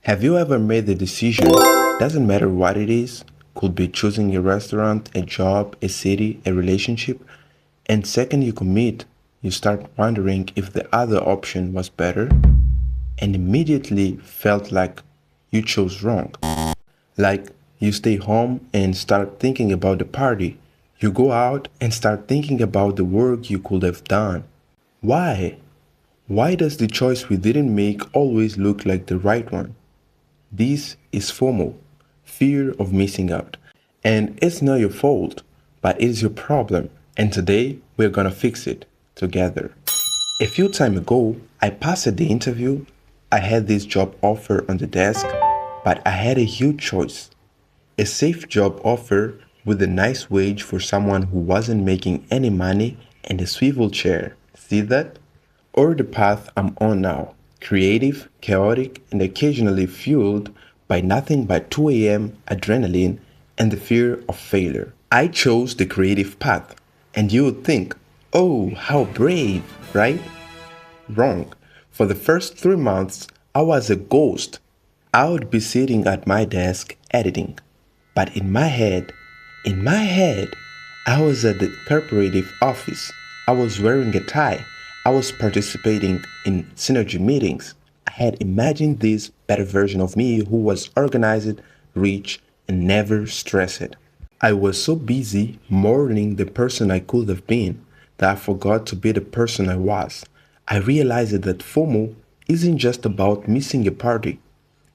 Have you ever made the decision, doesn't matter what it is, could be choosing a restaurant, a job, a city, a relationship, and second you commit, you start wondering if the other option was better, and immediately felt like you chose wrong. Like you stay home and start thinking about the party. You go out and start thinking about the work you could have done. Why? Why does the choice we didn't make always look like the right one? This is FOMO, fear of missing out. And it's not your fault, but it's your problem. And today we're gonna fix it together. A few time ago, I passed the interview. I had this job offer on the desk, but I had a huge choice. A safe job offer with a nice wage for someone who wasn't making any money and a swivel chair. See that? Or the path I'm on now, creative, chaotic, and occasionally fueled by nothing but 2 a.m. adrenaline and the fear of failure. I chose the creative path, and you would think, oh, how brave, right? Wrong. For the first 3 months, I was a ghost. I would be sitting at my desk editing. But in my head, I was at the corporative office. I was wearing a tie. I was participating in synergy meetings. I had imagined this better version of me who was organized, rich, and never stressed. I was so busy mourning the person I could have been that I forgot to be the person I was. I realized that FOMO isn't just about missing a party.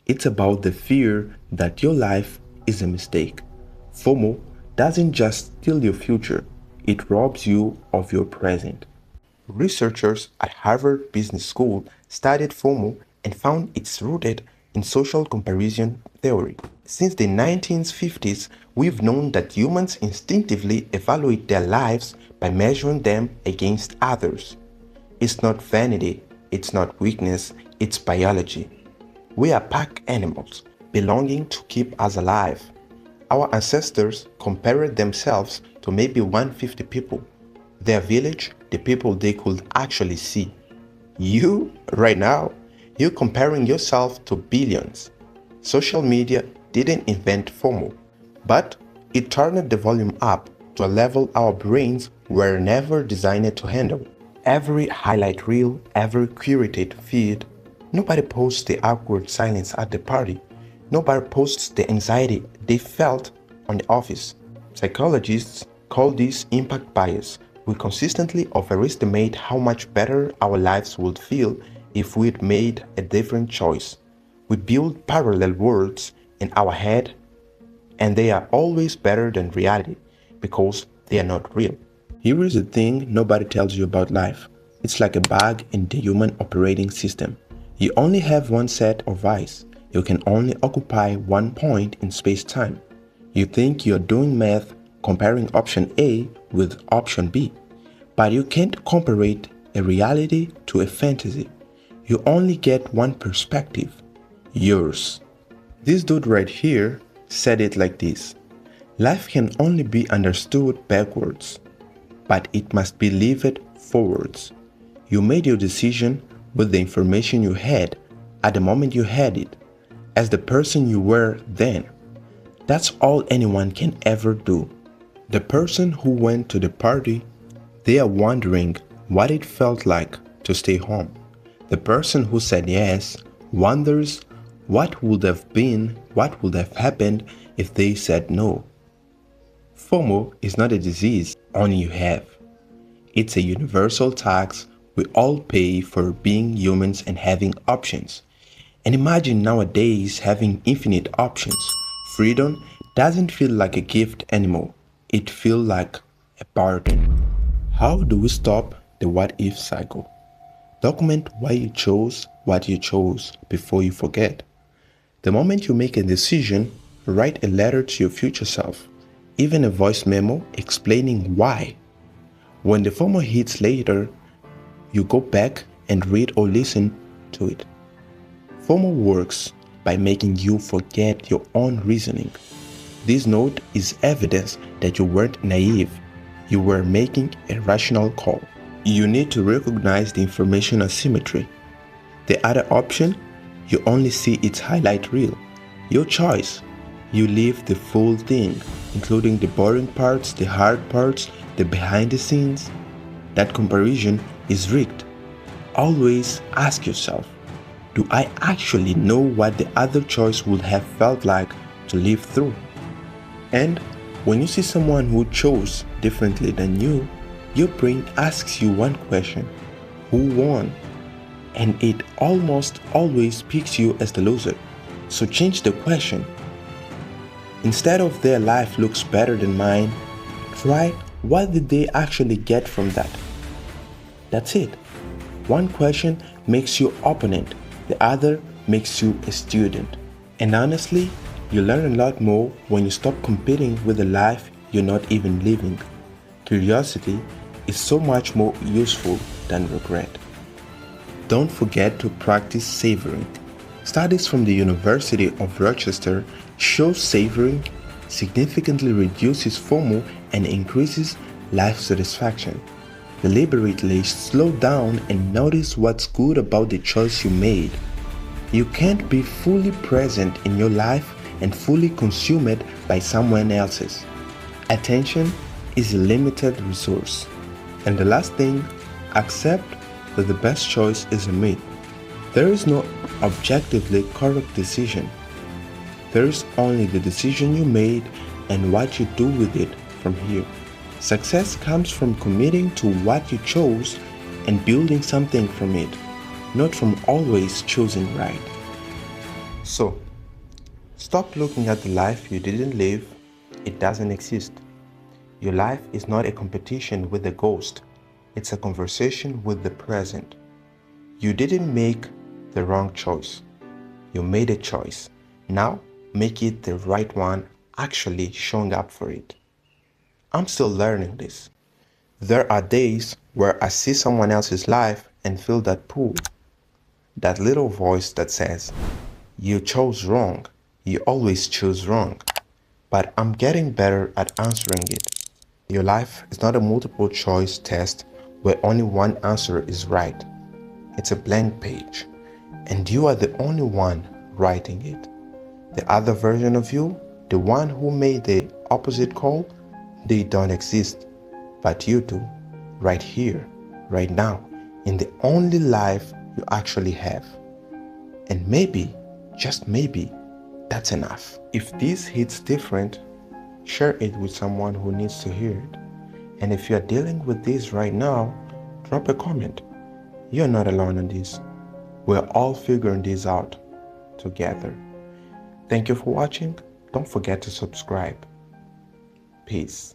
It's about the fear that your life is a mistake. FOMO doesn't just steal your future, it robs you of your present. Researchers at Harvard Business School studied FOMO and found it's rooted in social comparison theory. Since the 1950s, we've known that humans instinctively evaluate their lives by measuring them against others. It's not vanity, it's not weakness, it's biology. We are pack animals, belonging to keep us alive. Our ancestors compared themselves to maybe 150 people. Their village, the people they could actually see. You, right now, you're comparing yourself to billions. Social media didn't invent FOMO, but it turned the volume up to a level our brains were never designed to handle. Every highlight reel, every curated feed, nobody posts the awkward silence at the party. Nobody posts the anxiety they felt on the office. Psychologists call this impact bias. We consistently overestimate how much better our lives would feel if we'd made a different choice. We build parallel worlds in our head, and they are always better than reality because they are not real. Here is the thing nobody tells you about life. It's like a bug in the human operating system. You only have one set of eyes. You can only occupy one point in space-time. You think you're doing math comparing option A with option B, but you can't compare a reality to a fantasy. You only get one perspective, yours. This dude right here said it like this: life can only be understood backwards, but it must be lived forwards. You made your decision with the information you had at the moment you had it, as the person you were then. That's all anyone can ever do. The person who went to the party, they are wondering what it felt like to stay home. The person who said yes wonders what would have been, what would have happened if they said no. FOMO is not a disease only you have. It's a universal tax we all pay for being humans and having options. And imagine nowadays having infinite options. Freedom doesn't feel like a gift anymore. It feels like a burden. How do we stop the what-if cycle? Document why you chose what you chose before you forget. The moment you make a decision, write a letter to your future self, even a voice memo explaining why. When the FOMO hits later, you go back and read or listen to it. FOMO works by making you forget your own reasoning. This note is evidence that you weren't naive. You were making a rational call. You need to recognize the information asymmetry. The other option, You only see its highlight reel. Your choice. You live the full thing, including the boring parts, the hard parts, the behind the scenes. That comparison is rigged. Always ask yourself, do I actually know what the other choice would have felt like to live through? And when you see someone who chose differently than you, your brain asks you one question: who won? And it almost always picks you as the loser. So change the question. Instead of their life looks better than mine, try what did they actually get from that? That's it. One question makes you opponent, the other makes you a student. And honestly, you learn a lot more when you stop competing with a life you're not even living. Curiosity is so much more useful than regret. Don't forget to practice savoring. Studies from the University of Rochester show savoring significantly reduces FOMO and increases life satisfaction. Deliberately slow down and notice what's good about the choice you made. You can't be fully present in your life and fully consumed by someone else's. Attention is a limited resource. And the last thing, accept that the best choice is a myth. There is no objectively correct decision. There is only the decision you made and what you do with it from here. Success comes from committing to what you chose and building something from it, not from always choosing right. So, stop looking at the life you didn't live. It doesn't exist. Your life is not a competition with the ghost. It's a conversation with the present. You didn't make the wrong choice. You made a choice. Now, make it the right one, actually showing up for it. I'm still learning this. There are days where I see someone else's life and feel that pull. That little voice that says, you chose wrong. You always choose wrong. But I'm getting better at answering it. Your life is not a multiple choice test where only one answer is right. It's a blank page, and you are the only one writing it. The other version of you, the one who made the opposite call, they don't exist, but you do, right here, right now, in the only life you actually have. And maybe, just maybe, that's enough. If this hits different, share it with someone who needs to hear it. And if you're dealing with this right now, drop a comment. You're not alone in this. We're all figuring this out together. Thank you for watching. Don't forget to subscribe. Peace.